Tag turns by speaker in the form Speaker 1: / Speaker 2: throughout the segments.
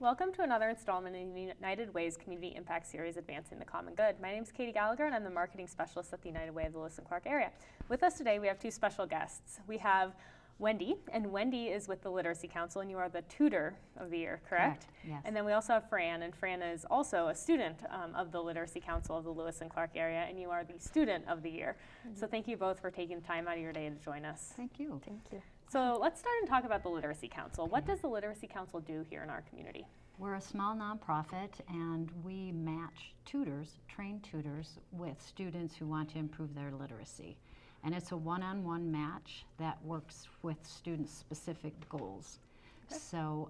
Speaker 1: Welcome to another installment in the United Way's Community Impact Series, Advancing the Common Good. My name is Katie Gallagher, and I'm the Marketing Specialist at the United Way of the Lewis and Clark area. With us today, we have two special guests. We have Wendy, and Wendy is with the Literacy Council, and you are the Tutor of the Year, correct?
Speaker 2: Yes.
Speaker 1: And then we also have Fran, and Fran is also a student of the Literacy Council of the Lewis and Clark area, and you are the Student of the Year. So thank you both for taking time out of your day to join us.
Speaker 2: Thank you.
Speaker 3: Thank you.
Speaker 1: So let's start and talk about the Literacy Council. What does the Literacy Council do here in our community?
Speaker 2: We're a small nonprofit, and we match tutors, trained tutors, with students who want to improve their literacy. And it's a one-on-one match that works with students' specific goals. Okay. So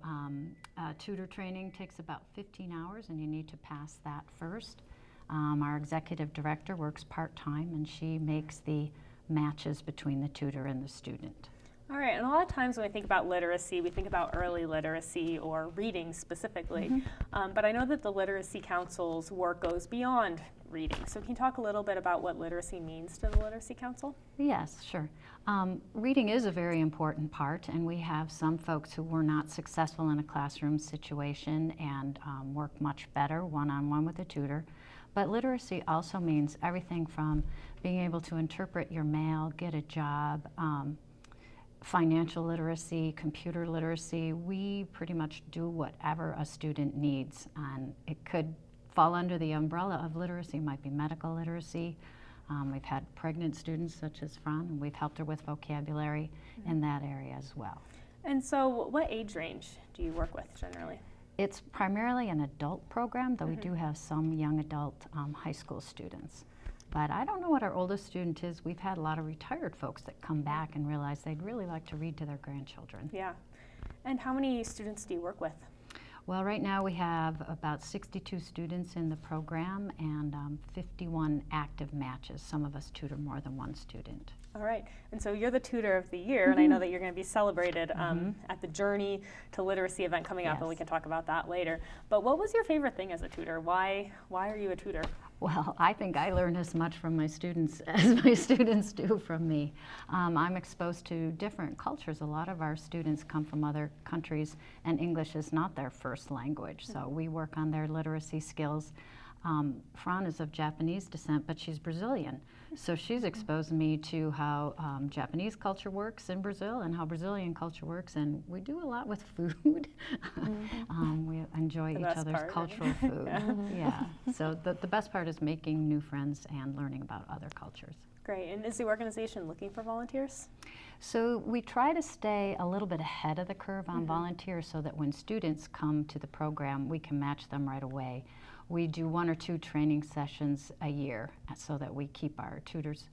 Speaker 2: tutor training takes about 15 hours, and you need to pass that first. Our executive director works part-time, and she makes the matches between the tutor and the student.
Speaker 1: All right, and a lot of times when we think about literacy, we think about early literacy or reading specifically, but I know that the Literacy Council's work goes beyond reading. So can you talk a little bit about what literacy means to the Literacy Council?
Speaker 2: Yes, sure. Reading is a very important part, and we have some folks who were not successful in a classroom situation and work much better one-on-one with a tutor. But literacy also means everything from being able to interpret your mail, get a job, financial literacy, computer literacy. We pretty much do whatever a student needs, and it could fall under the umbrella of literacy. It might be medical literacy. We've had pregnant students such as Fran, and we've helped her with vocabulary in that area as well.
Speaker 1: And so what age range do you work with generally?
Speaker 2: It's primarily an adult program, though we do have some young adult high school students. But I don't know what our oldest student is. We've had a lot of retired folks that come back and realize they'd really like to read to their grandchildren.
Speaker 1: Yeah. And how many students do you work with?
Speaker 2: Well, right now we have about 62 students in the program and 51 active matches. Some of us tutor more than one student.
Speaker 1: All right, and so you're the Tutor of the Year, and I know that you're going to be celebrated at the Journey to Literacy event coming up, and we can talk about that later. But what was your favorite thing as a tutor? Why are you a tutor?
Speaker 2: Well, I think I learn as much from my students as my students do from me. I'm exposed to different cultures. A lot of our students come from other countries, and English is not their first language, so we work on their literacy skills. Fran is of Japanese descent, but she's Brazilian. So she's exposed me to how Japanese culture works in Brazil and how Brazilian culture works, and we do a lot with food. We enjoy each other's cultural food. Yeah. So the best part is making new friends and learning about other cultures.
Speaker 1: Great. And is the organization looking for volunteers?
Speaker 2: So we try to stay a little bit ahead of the curve on volunteers so that when students come to the program, we can match them right away. We do 1 or 2 training sessions a year so that we keep our tutors,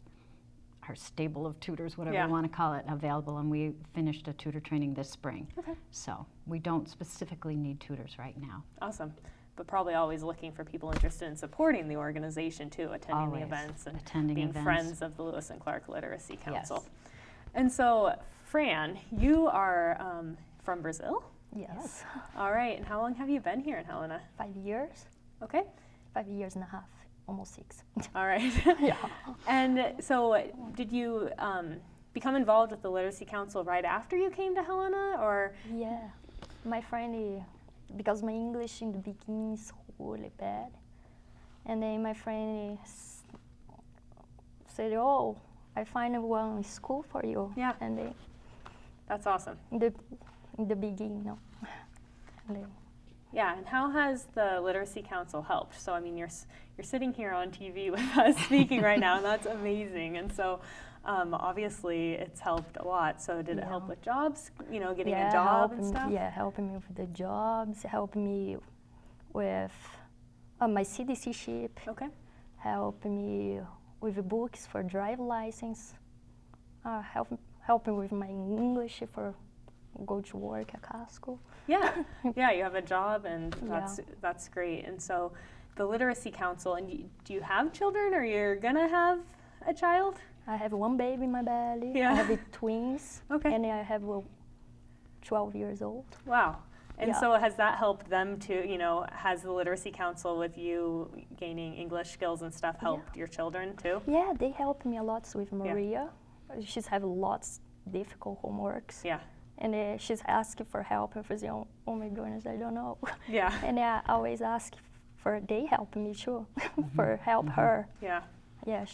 Speaker 2: our stable of tutors, whatever you want to call it, available, and we finished a tutor training this spring. Okay. So we don't specifically need tutors right now.
Speaker 1: Awesome. But probably always looking for people interested in supporting the organization too, attending the events and being friends of the Lewis and Clark Literacy Council. Yes. And so, Fran, you are from Brazil?
Speaker 3: Yes.
Speaker 1: All right, and how long have you been here in Helena?
Speaker 3: 5 years.
Speaker 1: Okay.
Speaker 3: 5 years and a half, almost 6.
Speaker 1: All right.
Speaker 3: Yeah.
Speaker 1: And so did you become involved with the Literacy Council right after you came to Helena, or?
Speaker 3: Yeah. My friend, because my English in the beginning is really bad, and then my friend said, "Oh, I find one school for you."
Speaker 1: Yeah.
Speaker 3: And then
Speaker 1: that's awesome.
Speaker 3: In the beginning, no. And then,
Speaker 1: yeah, and how has the Literacy Council helped? So, I mean, you're sitting here on TV with us speaking right now, and that's amazing. And so, obviously, it's helped a lot. So, did it help with jobs? You know, getting a job and stuff?
Speaker 3: Yeah, helping me with the jobs, helping me with my citizenship. Okay. Helping me with books for drive license. Helping with my English for go to work at Casco.
Speaker 1: Yeah, yeah, you have a job, and that's great. And so, the Literacy Council, and do you have children, or you're gonna have a child?
Speaker 3: I have one baby in my belly.
Speaker 1: Yeah.
Speaker 3: I have twins.
Speaker 1: Okay.
Speaker 3: And I have 12 years old.
Speaker 1: Wow. And so has that helped them to, you know, has the Literacy Council with you gaining English skills and stuff helped your children too?
Speaker 3: Yeah, they helped me a lot with Maria. She's have lots difficult homeworks.
Speaker 1: Yeah.
Speaker 3: And she's asking for help, and I was like, oh my goodness, I don't know.
Speaker 1: Yeah.
Speaker 3: And I always ask for they help me too, for help her.
Speaker 1: Yeah.
Speaker 3: Yeah,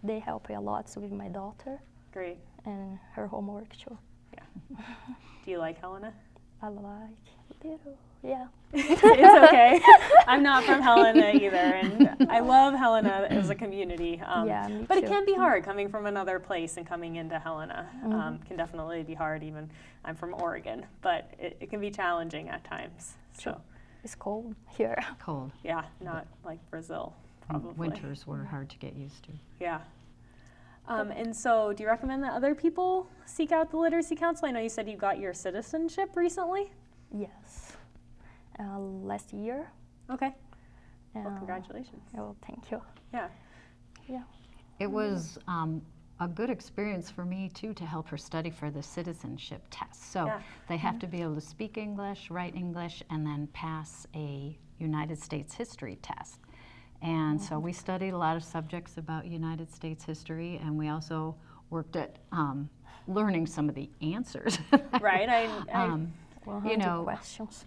Speaker 3: they help me a lot with my daughter
Speaker 1: Great.
Speaker 3: and her homework too.
Speaker 1: Yeah. Do you like Helena?
Speaker 3: I like little, yeah.
Speaker 1: It's okay. I'm not from Helena either, and I love Helena as a community.
Speaker 3: Yeah, me
Speaker 1: but
Speaker 3: too.
Speaker 1: it can be hard coming from another place and coming into Helena. Can definitely be hard. Even I'm from Oregon, but it can be challenging at times. So
Speaker 3: It's cold here.
Speaker 2: Cold.
Speaker 1: yeah, not like Brazil probably.
Speaker 2: Winters were hard to get used to.
Speaker 1: Yeah. And so, do you recommend that other people seek out the Literacy Council? I know you said you got your citizenship recently.
Speaker 3: Yes. Last year.
Speaker 1: Okay. Well, congratulations.
Speaker 3: Oh, thank you.
Speaker 1: Yeah.
Speaker 3: Yeah.
Speaker 2: It was a good experience for me too to help her study for the citizenship test. So
Speaker 1: Yeah.
Speaker 2: they have to be able to speak English, write English, and then pass a United States history test. And so we studied a lot of subjects about United States history, and we also worked at learning some of the answers.
Speaker 1: Right. I
Speaker 3: 100 questions.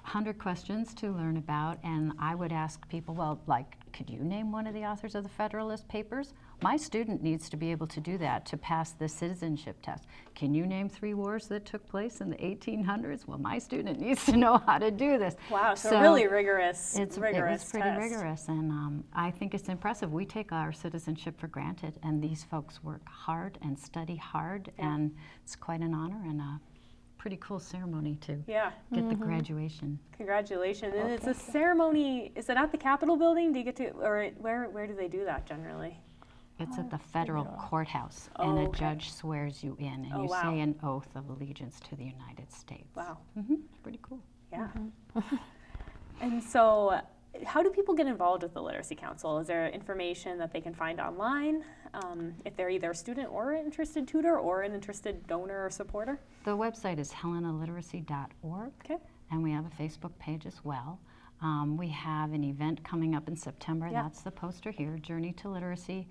Speaker 2: 100 questions to learn about, and I would ask people, well, like, could you name one of the authors of the Federalist Papers? My student needs to be able to do that to pass the citizenship test. Can you name 3 wars that took place in the 1800s? Well, my student needs to know how to do this.
Speaker 1: Wow, so really rigorous.
Speaker 2: It was pretty
Speaker 1: test.
Speaker 2: rigorous, and I think it's impressive. We take our citizenship for granted, and these folks work hard and study hard, and it's quite an honor and a pretty cool ceremony to get the graduation.
Speaker 1: Congratulations. And it's a ceremony, is it at the Capitol building? Do you get to, or where do they do that generally?
Speaker 2: It's at the federal courthouse,
Speaker 1: Oh,
Speaker 2: and a
Speaker 1: okay.
Speaker 2: judge swears you in, and
Speaker 1: Oh,
Speaker 2: you
Speaker 1: wow.
Speaker 2: say an oath of allegiance to the United States.
Speaker 1: Wow.
Speaker 2: Pretty cool.
Speaker 1: Yeah. And so, how do people get involved with the Literacy Council? Is there information that they can find online if they're either a student or an interested tutor or an interested donor or supporter?
Speaker 2: The website is helenaliteracy.org,
Speaker 1: Okay.
Speaker 2: and we have a Facebook page as well. We have an event coming up in September.
Speaker 1: Yeah.
Speaker 2: That's the poster here, Journey to Literacy.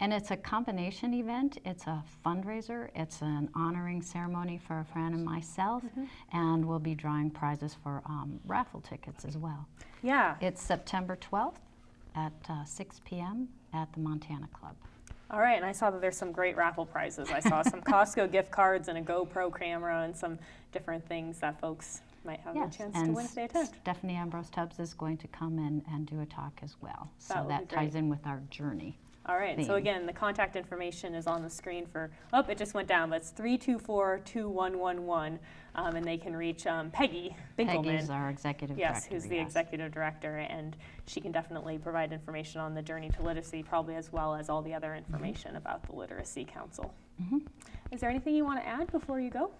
Speaker 2: And it's a combination event. It's a fundraiser. It's an honoring ceremony for a friend and myself. And we'll be drawing prizes for raffle tickets as well.
Speaker 1: Yeah.
Speaker 2: It's September 12th at 6 p.m. at the Montana Club.
Speaker 1: All right, and I saw that there's some great raffle prizes. I saw some Costco gift cards and a GoPro camera and some different things that folks might have a chance to win if they attend.
Speaker 2: Stephanie Ambrose-Tubbs is going to come and do a talk as well. So
Speaker 1: That would
Speaker 2: that
Speaker 1: be
Speaker 2: ties
Speaker 1: great.
Speaker 2: in with our journey.
Speaker 1: All right, so
Speaker 2: theme.
Speaker 1: again, the contact information is on the screen for, oh, it just went down, but it's 324-2111, and they can reach Peggy Binkelman.
Speaker 2: Peggy's our executive director.
Speaker 1: Yes, who's the executive director, and she can definitely provide information on the Journey to Literacy, probably as well as all the other information about the Literacy Council. Is there anything you want to add before you go?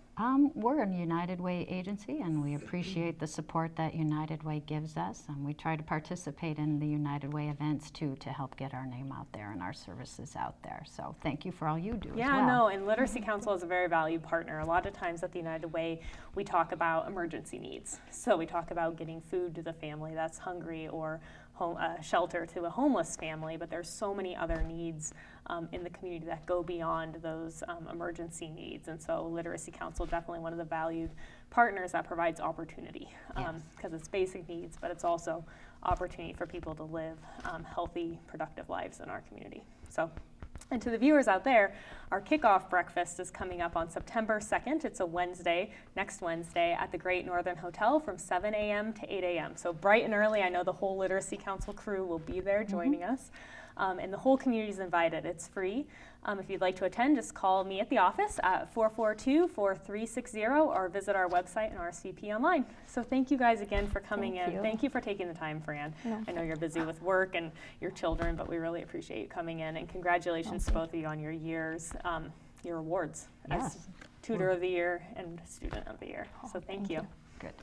Speaker 2: We're a United Way agency, and we appreciate the support that United Way gives us, and we try to participate in the United Way events too to help get our name out there and our services out there. So thank you for all you do as well.
Speaker 1: Yeah, no, and Literacy Council is a very valued partner. A lot of times at the United Way, we talk about emergency needs. So we talk about getting food to the family that's hungry or shelter to a homeless family, but there's so many other needs in the community that go beyond those emergency needs. And so Literacy Council is definitely one of the valued partners that provides opportunity because it's basic needs, but it's also opportunity for people to live healthy, productive lives in our community. So. And to the viewers out there, our kickoff breakfast is coming up on September 2nd. It's a Wednesday, next Wednesday, at the Great Northern Hotel from 7 a.m. to 8 a.m. So bright and early. I know the whole Literacy Council crew will be there joining us. And the whole community is invited. It's free. If you'd like to attend, just call me at the office at 442-4360 or visit our website and RSVP online. So thank you guys again for coming in. Thank you for taking the time, Fran. I know you're busy with work and your children, but we really appreciate you coming in. And congratulations to both of you on your years, your awards as Tutor of the Year and Student of the Year. So thank you.
Speaker 2: Good.